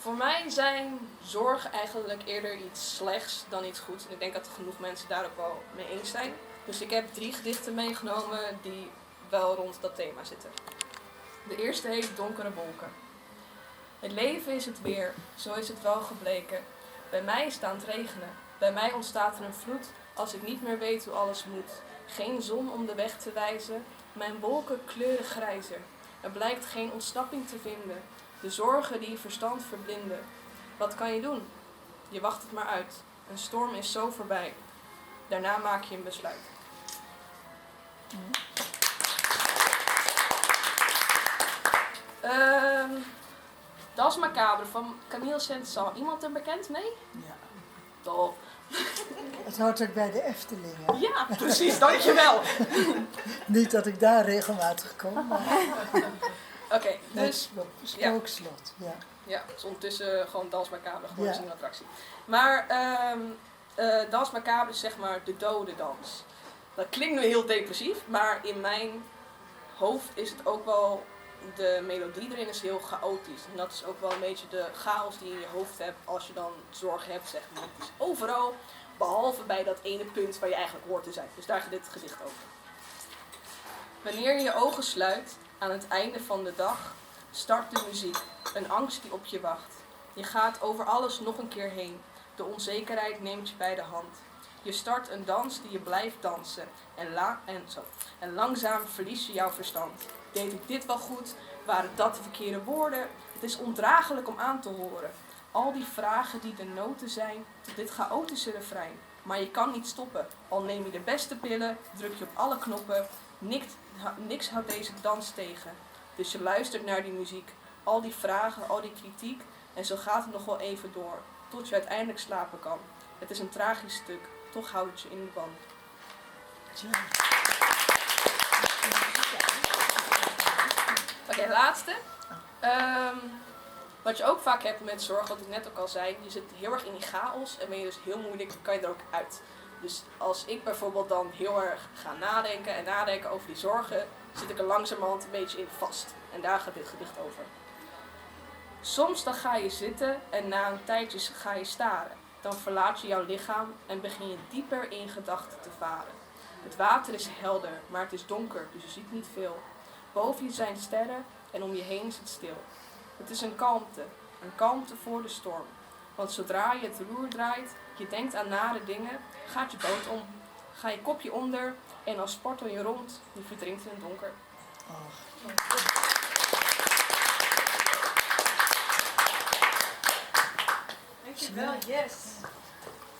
Voor mij zijn zorgen eigenlijk eerder iets slechts dan iets goeds. En ik denk dat er genoeg mensen daar ook wel mee eens zijn. Dus ik heb 3 gedichten meegenomen die wel rond dat thema zitten. De eerste heet Donkere Wolken. Het leven is het weer, zo is het wel gebleken. Bij mij is het aan het regenen. Bij mij ontstaat er een vloed als ik niet meer weet hoe alles moet. Geen zon om de weg te wijzen. Mijn wolken kleuren grijzer. Er blijkt geen ontsnapping te vinden. De zorgen die je verstand verblinden. Wat kan je doen? Je wacht het maar uit. Een storm is zo voorbij. Daarna maak je een besluit. Das Macabre van Camille Saint-Saëns. Iemand er bekend mee? Ja. Top. Het hoort ook bij de Efteling, hè? Ja, precies, dankjewel. Niet dat ik daar regelmatig kom, maar Oké, dus... Spookslot, ja. Ja, het is ondertussen gewoon Das Macabre geworden, Ja. is een attractie. Maar Das Macabre is zeg maar de dode dans. Dat klinkt nu heel depressief, maar in mijn hoofd is het ook wel... De melodie erin is heel chaotisch. En dat is ook wel een beetje de chaos die je in je hoofd hebt als je dan zorgen hebt, zeg maar. Het is overal, behalve bij dat ene punt waar je eigenlijk hoort te zijn. Dus daar gaat dit gedicht over. Wanneer je je ogen sluit, aan het einde van de dag, start de muziek. Een angst die op je wacht. Je gaat over alles nog een keer heen. De onzekerheid neemt je bij de hand. Je start een dans die je blijft dansen. En langzaam verlies je jouw verstand. Deed ik dit wel goed? Waren dat de verkeerde woorden? Het is ondraaglijk om aan te horen. Al die vragen die de noten zijn tot dit chaotische refrein. Maar je kan niet stoppen. Al neem je de beste pillen, druk je op alle knoppen. Niks houdt deze dans tegen. Dus je luistert naar die muziek. Al die vragen, al die kritiek. En zo gaat het nog wel even door. Tot je uiteindelijk slapen kan. Het is een tragisch stuk. Toch houdt het je in de band. Oké, laatste. Wat je ook vaak hebt met zorg, wat ik net ook al zei, je zit heel erg in die chaos en ben je dus heel moeilijk, kan je er ook uit. Dus als ik bijvoorbeeld dan heel erg ga nadenken over die zorgen, zit ik er langzamerhand een beetje in vast. En daar gaat dit gedicht over. Soms dan ga je zitten en na een tijdje ga je staren. Dan verlaat je jouw lichaam en begin je dieper in gedachten te varen. Het water is helder, maar het is donker, dus je ziet niet veel. Boven je zijn sterren en om je heen is het stil. Het is een kalmte voor de storm. Want zodra je het roer draait, je denkt aan nare dingen, gaat je boot om. Ga je kopje onder en dan spartel je rond, je verdrinkt in het donker. Dankjewel, yes.